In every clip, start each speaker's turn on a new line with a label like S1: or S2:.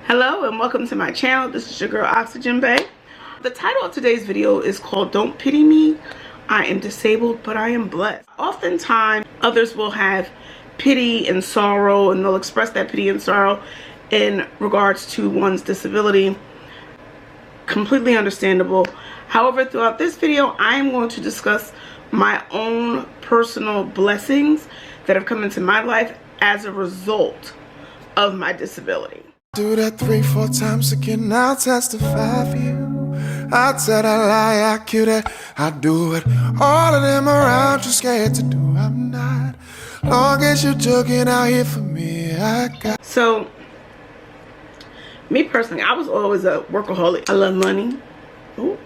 S1: Hello and welcome to my channel. This is your girl Oxygenbae. The title of today's video is called Don't Pity Me. I am disabled but I am blessed. Oftentimes others will have pity and sorrow, and they'll express that pity and sorrow in regards to one's disability. Completely understandable. However, throughout this video I am going to discuss my own personal blessings that have come into my life as a result of my disability.
S2: Do that 3-4 times again, I'll testify for you. I tell I lie, I kill that, I do it. All of them around you scared to do, I'm not. Long as you're joking out here for me, I got.
S1: So, me personally, I was always a workaholic. I love money. Ooh.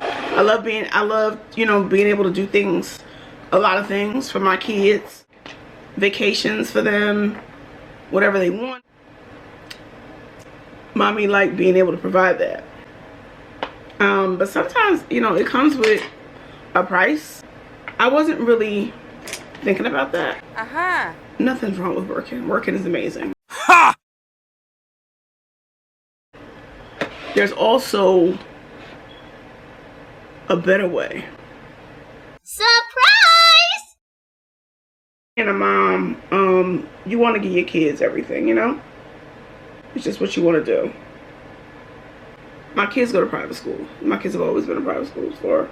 S1: I love being able to do things, a lot of things for my kids. Vacations for them, whatever they want. Mommy liked being able to provide that. But sometimes, it comes with a price. I wasn't really thinking about that. Nothing's wrong with working. Working is amazing. Ha! There's also a better way.
S3: Surprise!
S1: And a mom, you want to give your kids everything, It's just what you want to do. My kids go to private school. My kids have always been in private schools for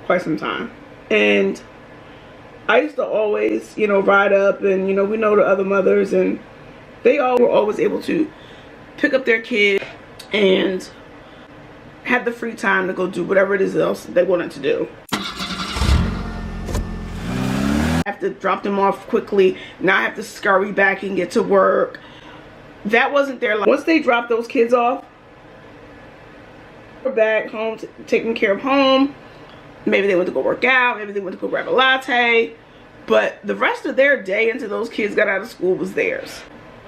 S1: quite some time. And I used to always, ride up and, we know the other mothers, and they all were always able to pick up their kid and have the free time to go do whatever it is else they wanted to do. Have to drop them off quickly. Now I have to scurry back and get to work. That wasn't their life. Once they dropped those kids off, we're back home, taking care of home. Maybe they went to go work out. Maybe they went to go grab a latte. But the rest of their day until those kids got out of school was theirs.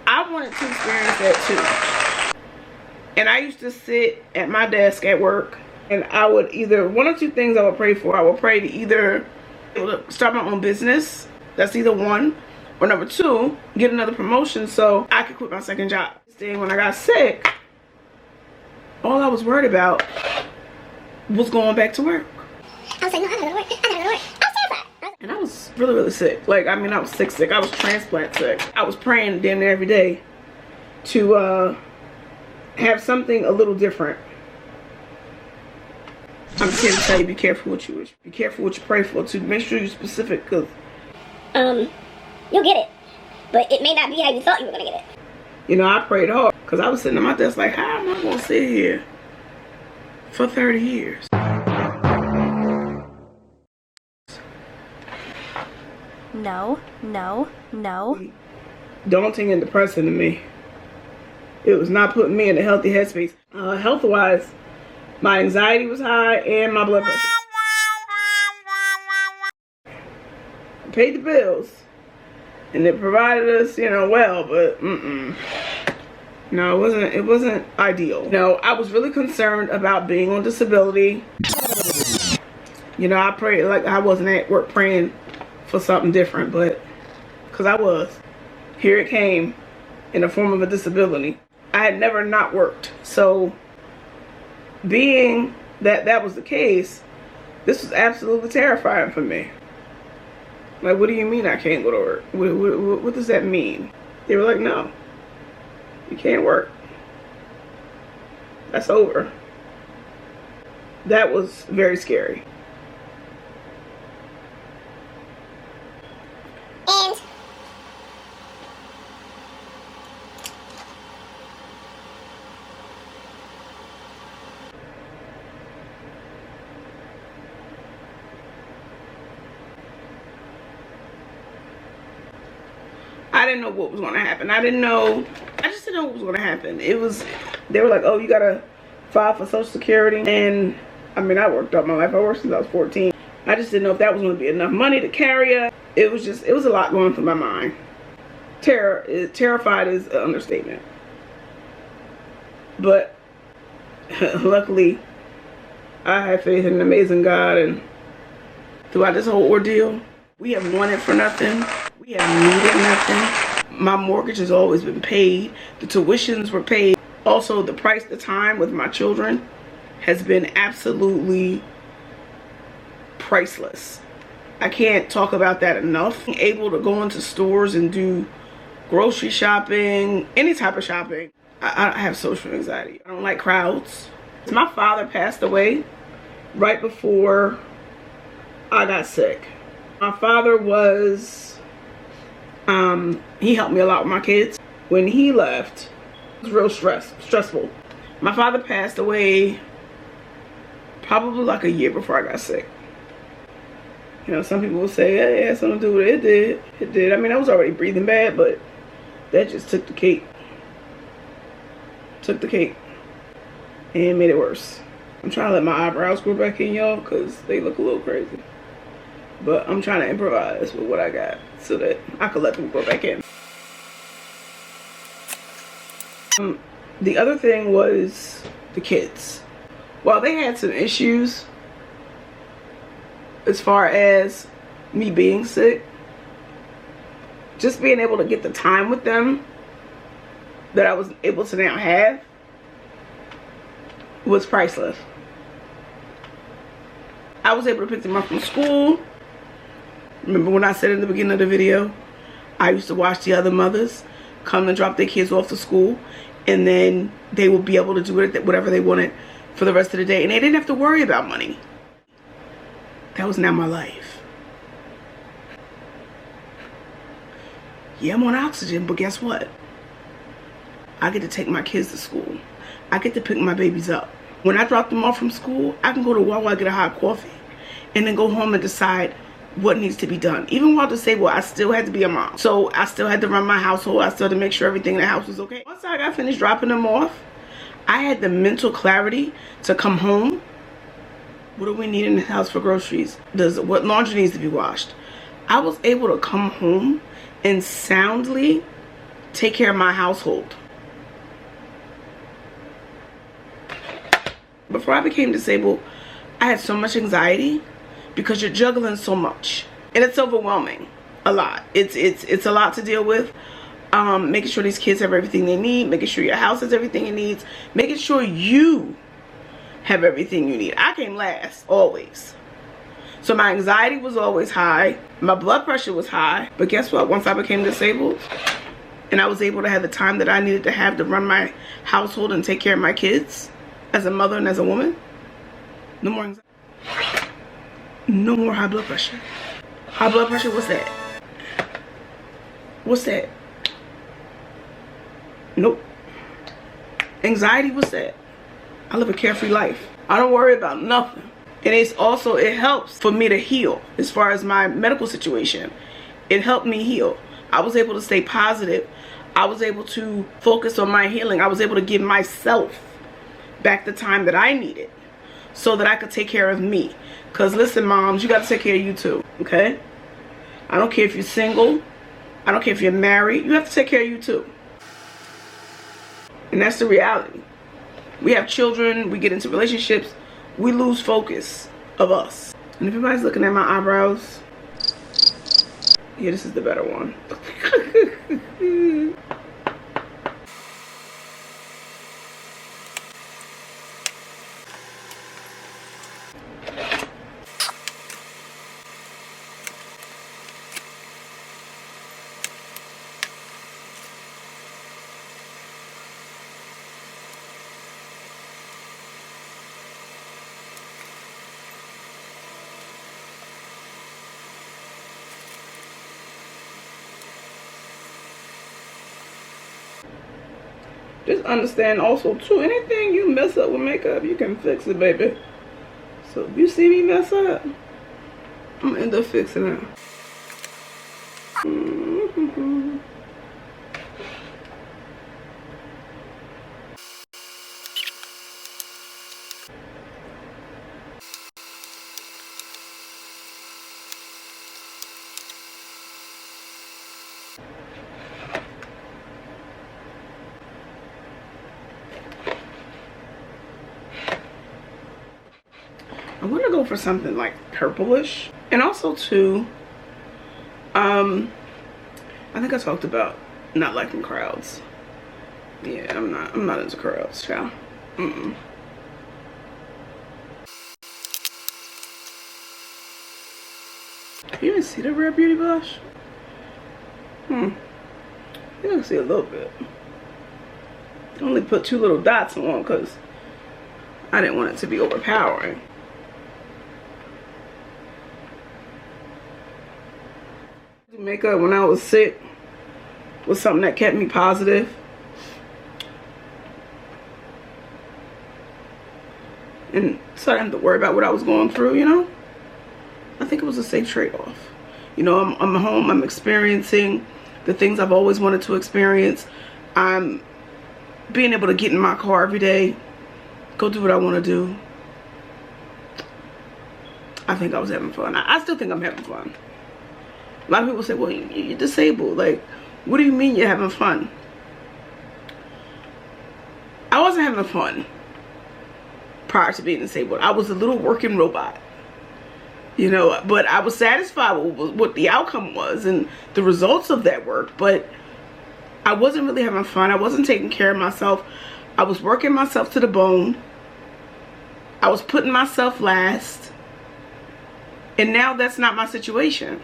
S1: I wanted to experience that too. And I used to sit at my desk at work, and I would either, one or two things I would pray for. I would pray to either start my own business. That's either one, or number two, get another promotion so I could quit my second job. When I got sick, all I was worried about was going back to work.
S3: I was like, no, I gotta go to work. I gotta go to work. I was terrified.
S1: And I was really, really sick. I was sick. I was transplant sick. I was praying damn near every day to have something a little different. I'm just here to tell you, be careful what you wish. Be careful what you pray for, to make sure you're specific, because
S3: you'll get it, but it may not be how you thought you were gonna get it.
S1: I prayed hard, because I was sitting at my desk like, how am I gonna sit here for 30 years?
S4: No.
S1: Daunting and depressing to me. It was not putting me in a healthy headspace. Health-wise, my anxiety was high and my blood pressure. I paid the bills and it provided us, well, but no, it wasn't ideal. I was really concerned about being on disability. I prayed like I wasn't at work praying for something different, but because I was. Here it came in the form of a disability. I had never not worked, so being that was the case, this was absolutely terrifying for me. Like, what do you mean I can't go to work? What does that mean? They were like, no, you can't work. That's over. That was very scary.
S3: And
S1: I didn't know what was going to happen. I just didn't know what was going to happen. They were like, oh, you got to file for Social Security. And I worked all my life. I worked since I was 14. I just didn't know if that was going to be enough money to carry it. It was a lot going through my mind. Terrified is an understatement. But luckily, I have faith in an amazing God, and throughout this whole ordeal, we have wanted for nothing. We have needed nothing. My mortgage has always been paid. The tuitions were paid. Also, the price, the time with my children has been absolutely priceless. I can't talk about that enough. Being able to go into stores and do grocery shopping, any type of shopping. I have social anxiety. I don't like crowds. My father passed away right before I got sick. My father was, he helped me a lot with my kids. When he left, it was real stressful. My father passed away probably like a year before I got sick. You know, some people will say, hey, it had something to do with it. It did. It did. I mean, I was already breathing bad, but that just took the cake. Took the cake. And made it worse. I'm trying to let my eyebrows grow back in, y'all, because they look a little crazy. But I'm trying to improvise with what I got so that I could let them grow back in. The other thing was the kids. While they had some issues as far as me being sick, just being able to get the time with them that I was able to now have was priceless. I was able to pick them up from school. Remember when I said in the beginning of the video, I used to watch the other mothers come and drop their kids off to school, and then they would be able to do whatever they wanted for the rest of the day, and they didn't have to worry about money. That was now my life. Yeah, I'm on oxygen, but guess what? I get to take my kids to school. I get to pick my babies up. When I drop them off from school, I can go to Wawa, get a hot coffee, and then go home and decide what needs to be done. Even while disabled, I still had to be a mom. So I still had to run my household. I still had to make sure everything in the house was okay. Once I got finished dropping them off, I had the mental clarity to come home. What do we need in the house for groceries? What laundry needs to be washed? I was able to come home and soundly take care of my household. Before I became disabled, I had so much anxiety because you're juggling so much, and it's overwhelming. A lot. It's a lot to deal with. Making sure these kids have everything they need, making sure your house has everything it needs, making sure you have everything you need. I came last, always. So my anxiety was always high. My blood pressure was high. But guess what? Once I became disabled and I was able to have the time that I needed to have to run my household and take care of my kids as a mother and as a woman, no more anxiety. No more high blood pressure. High blood pressure, what's that? What's that? Nope. Anxiety, what's that? I live a carefree life. I don't worry about nothing. And it helps for me to heal. As far as my medical situation, it helped me heal. I was able to stay positive. I was able to focus on my healing. I was able to give myself back the time that I needed so that I could take care of me. Because listen, moms, you got to take care of you too, okay? I don't care if you're single. I don't care if you're married. You have to take care of you too. And that's the reality. We have children, we get into relationships, we lose focus of us. And if everybody's looking at my eyebrows, yeah, this is the better one. Just understand also too, anything you mess up with makeup, you can fix it, baby. So if you see me mess up, I'm gonna end up fixing it. I want to go for something like purplish. And also too, I think I talked about not liking crowds. Yeah, I'm not into crowds, child. You even see the Rare Beauty blush? You can see a little bit. I only put 2 little dots on because I didn't want it to be overpowering. Makeup when I was sick was something that kept me positive. And so I didn't have to worry about what I was going through, you know? I think it was a safe trade-off. You know, I'm home, I'm experiencing the things I've always wanted to experience. I'm being able to get in my car every day, go do what I want to do. I think I was having fun. I still think I'm having fun. A lot of people say, well, you're disabled. Like, what do you mean you're having fun? I wasn't having fun prior to being disabled. I was a little working robot. You know, but I was satisfied with what the outcome was and the results of that work. But I wasn't really having fun. I wasn't taking care of myself. I was working myself to the bone. I was putting myself last. And now that's not my situation.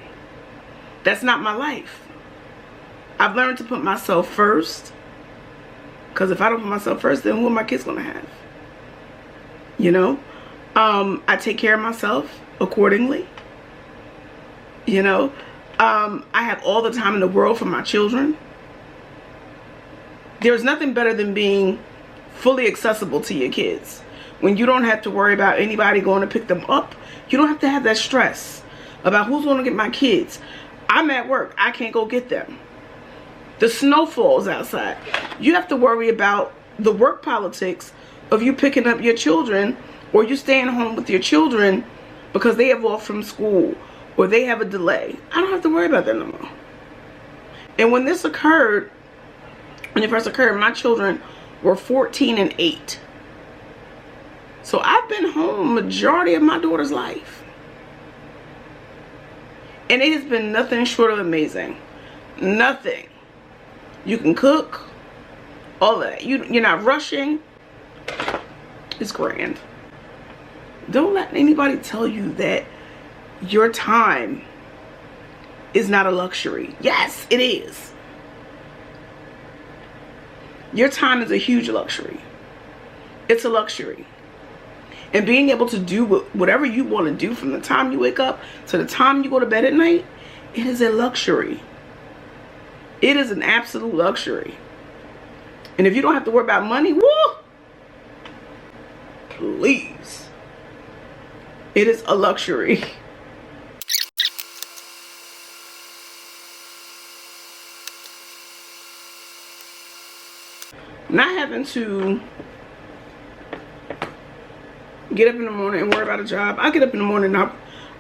S1: That's not my life. I've learned to put myself first. Because if I don't put myself first, then who are my kids going to have? You know? I take care of myself accordingly. You know? I have all the time in the world for my children. There's nothing better than being fully accessible to your kids. When you don't have to worry about anybody going to pick them up. You don't have to have that stress about who's going to get my kids. I'm at work. I can't go get them. The snow falls outside. You have to worry about the work politics of you picking up your children or you staying home with your children because they have off from school or they have a delay. I don't have to worry about that no more. And when this occurred, when it first occurred, my children were 14 and 8. So I've been home majority of my daughter's life. And it has been nothing short of amazing. Nothing. You can cook. All that. You're not rushing. It's grand. Don't let anybody tell you that your time is not a luxury. Yes, it is. Your time is a huge luxury. It's a luxury. And being able to do whatever you want to do from the time you wake up to the time you go to bed at night, it is a luxury. It is an absolute luxury. And if you don't have to worry about money, woo! Please. It is a luxury. Not having to get up in the morning and worry about a job. I get up in the morning and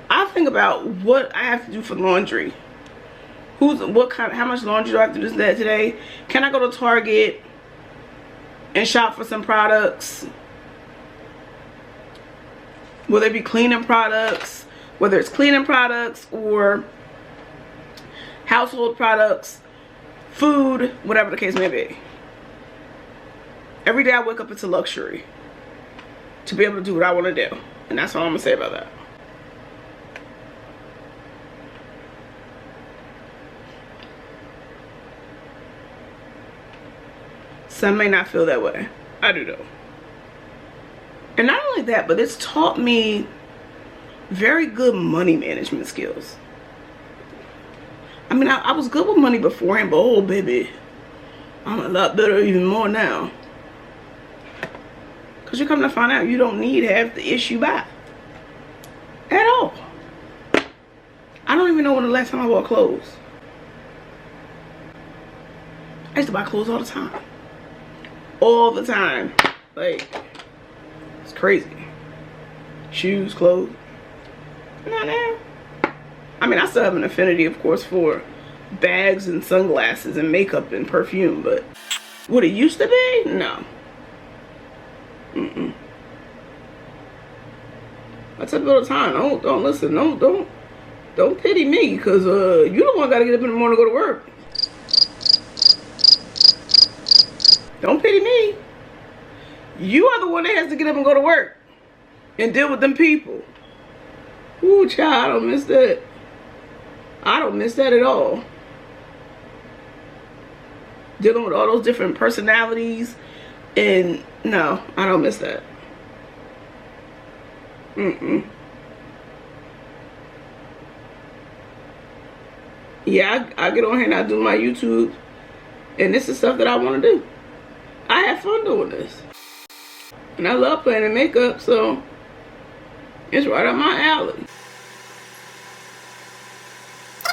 S1: I think about what I have to do for laundry. How much laundry do I have to do today? Can I go to Target and shop for some products? Will there be cleaning products? Whether it's cleaning products or household products, food, whatever the case may be. Every day I wake up, it's a luxury to be able to do what I want to do. And that's all I'm going to say about that. Some may not feel that way. I do though. And not only that, but it's taught me very good money management skills. I mean, I was good with money beforehand, but oh baby, I'm a lot better, even more now. Because you come to find out you don't need half the issue buy. At all. I don't even know when the last time I bought clothes. I used to buy clothes all the time. All the time. Like, it's crazy. Shoes, clothes. Not now. I mean, I still have an affinity, of course, for bags and sunglasses and makeup and perfume, but what it used to be? No. I tell people all the time, don't listen, don't pity me, because you the one gotta get up in the morning to go to work. Don't pity me. You are the one that has to get up and go to work and deal with them people. Ooh, child, I don't miss that. I don't miss that at all. Dealing with all those different personalities, and no, I don't miss that. Yeah, I get on here and I do my YouTube, and this is stuff that I want to do. I have fun doing this, and I love playing in makeup, so it's right up my alley.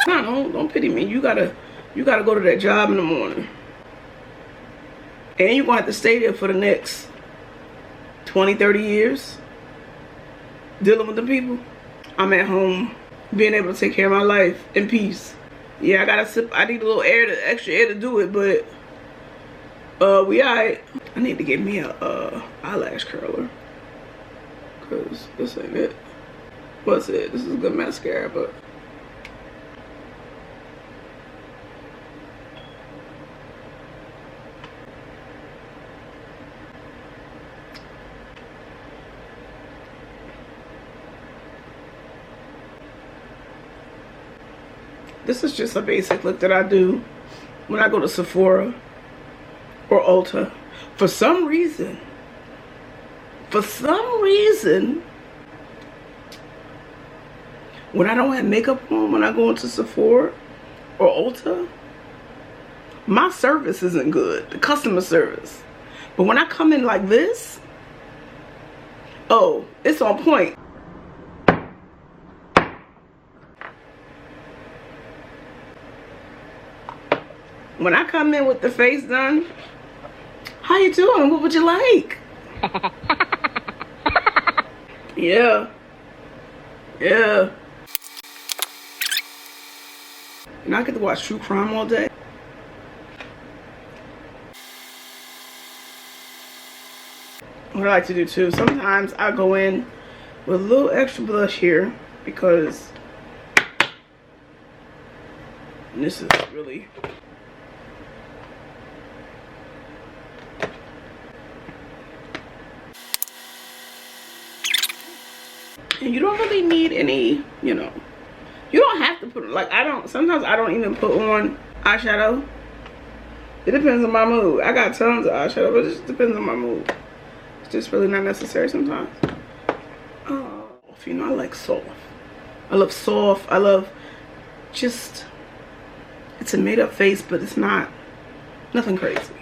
S1: No, don't pity me. You gotta go to that job in the morning, and you're gonna have to stay there for the next 20-30 years dealing with the people. I'm at home being able to take care of my life in peace. Yeah, I need a little extra air to do it, but we alright. I need to get me a eyelash curler, cause this ain't it. What's it? This is good mascara, but this is just a basic look that I do when I go to Sephora or Ulta. For some reason, when I don't have makeup on, when I go into Sephora or Ulta, my service isn't good, the customer service. But when I come in like this, oh, it's on point. When I come in with the face done, how you doing? What would you like? Yeah. And I get to watch true crime all day. What I like to do too, sometimes I go in with a little extra blush here because this is really... And you don't really need any, you know, you don't have to put, like, sometimes I don't even put on eyeshadow. It depends on my mood. I got tons of eyeshadow, but it just depends on my mood. It's just really not necessary sometimes. Oh, you know, I like soft. I love soft. I love just, it's a made up face, but it's not, nothing crazy.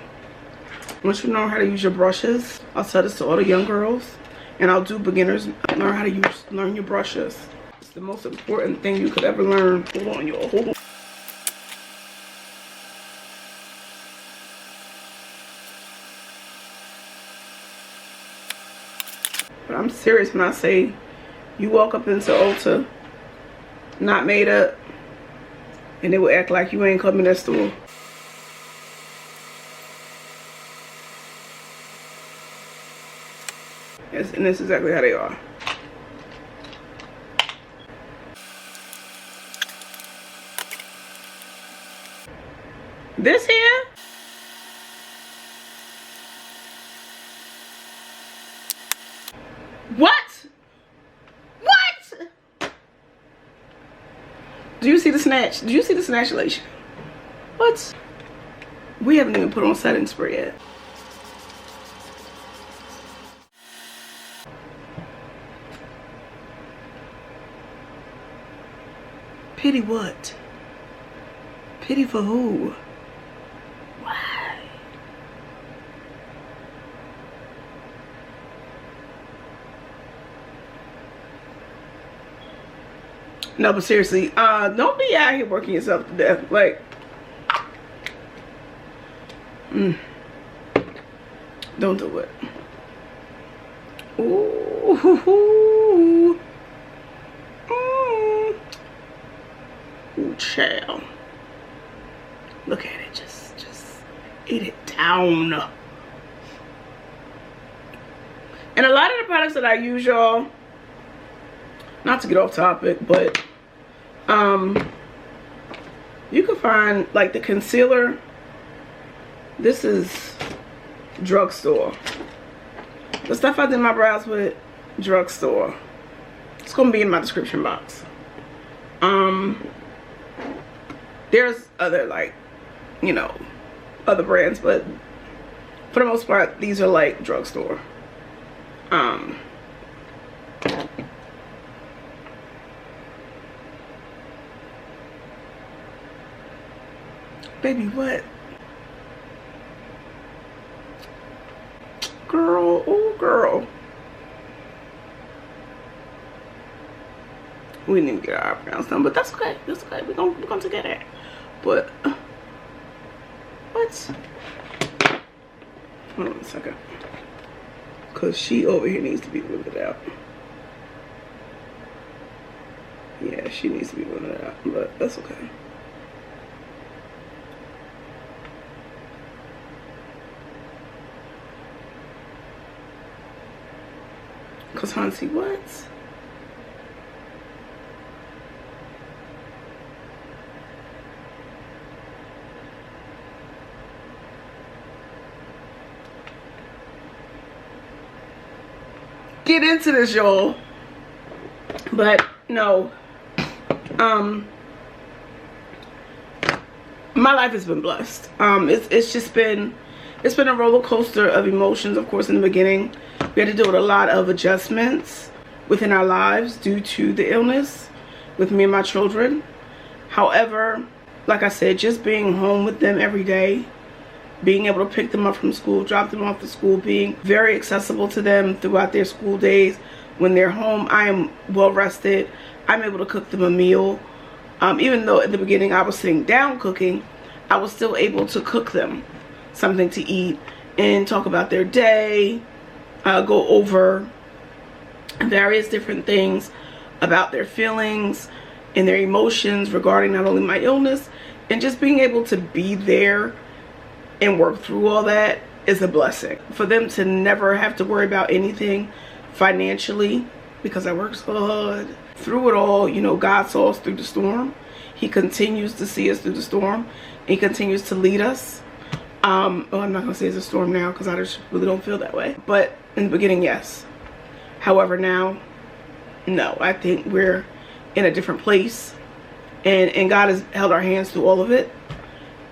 S1: Once you know how to use your brushes, I'll tell this to all the young girls. And I'll do beginners, learn how to learn your brushes. It's the most important thing you could ever learn. Hold on, y'all, hold on. But I'm serious when I say you walk up into Ulta, not made up, and they will act like you ain't coming to that store. And that's exactly how they are. This here, what? Do you see the snatch? Do you see the snatchulation? What? We haven't even put on setting spray yet. Pity what? Pity for who? Why? No, but seriously, don't be out here working yourself to death. Like, don't do it. Ooh. Ooh, child. Look at it. Just eat it down. And a lot of the products that I use, y'all, not to get off topic, but you can find like the concealer. This is Drugstore. The stuff I did my brows with, Drugstore. It's gonna be in my description box. There's other, like, you know, other brands, but for the most part, these are like Drugstore. Baby, what? Girl, oh girl. We didn't even get our eyebrows done, but that's okay. That's okay. We're gonna take that. But what? Hold on a second. Cause she over here needs to be moved out. Yeah, she needs to be moved out, but that's okay. Cause Hansi, what? Get into this, y'all. But no, my life has been blessed. It's just been, it's been a roller coaster of emotions. Of course, in the beginning, we had to deal with a lot of adjustments within our lives due to the illness with me and my children. However, like I said, just being home with them every day, being able to pick them up from school, drop them off to school, being very accessible to them throughout their school days. When they're home, I am well rested. I'm able to cook them a meal. Even though at the beginning I was sitting down cooking, I was still able to cook them something to eat and talk about their day, go over various different things about their feelings and their emotions regarding not only my illness, and just being able to be there and work through all that is a blessing. For them to never have to worry about anything financially, because I work so hard. Through it all, you know, God saw us through the storm. He continues to see us through the storm. He continues to lead us. I'm not gonna say it's a storm now because I just really don't feel that way. But in the beginning, yes. However, now, no. I think we're in a different place. And God has held our hands through all of it.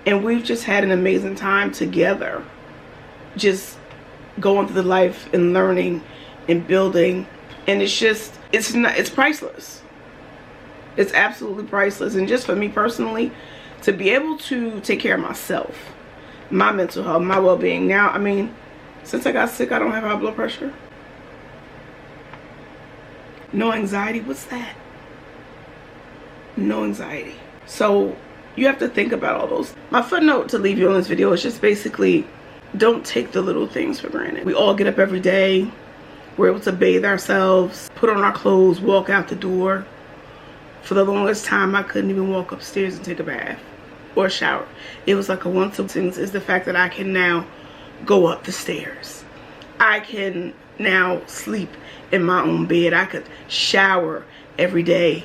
S1: And we've just had an amazing time together. Just going through the life and learning and building. And it's just, it's priceless. It's absolutely priceless. And just for me personally, to be able to take care of myself, my mental health, my well-being. Now, I mean, since I got sick, I don't have high blood pressure. No anxiety. What's that? No anxiety. So you have to think about all those. My footnote to leave you on this video is just basically, don't take the little things for granted. We all get up every day. We're able to bathe ourselves, put on our clothes, walk out the door. For the longest time, I couldn't even walk upstairs and take a bath or a shower. It was like a once-a-week thing. Is the fact that I can now go up the stairs. I can now sleep in my own bed. I could shower every day.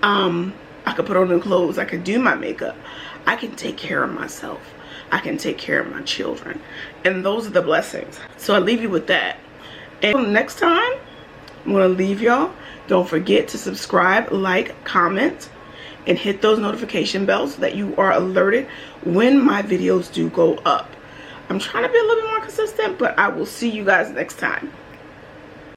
S1: I could put on new clothes. I could do my makeup. I can take care of myself. I can take care of my children. And those are the blessings. So I leave you with that. And next time, I'm going to leave y'all. Don't forget to subscribe, like, comment, and hit those notification bells so that you are alerted when my videos do go up. I'm trying to be a little bit more consistent, but I will see you guys next time.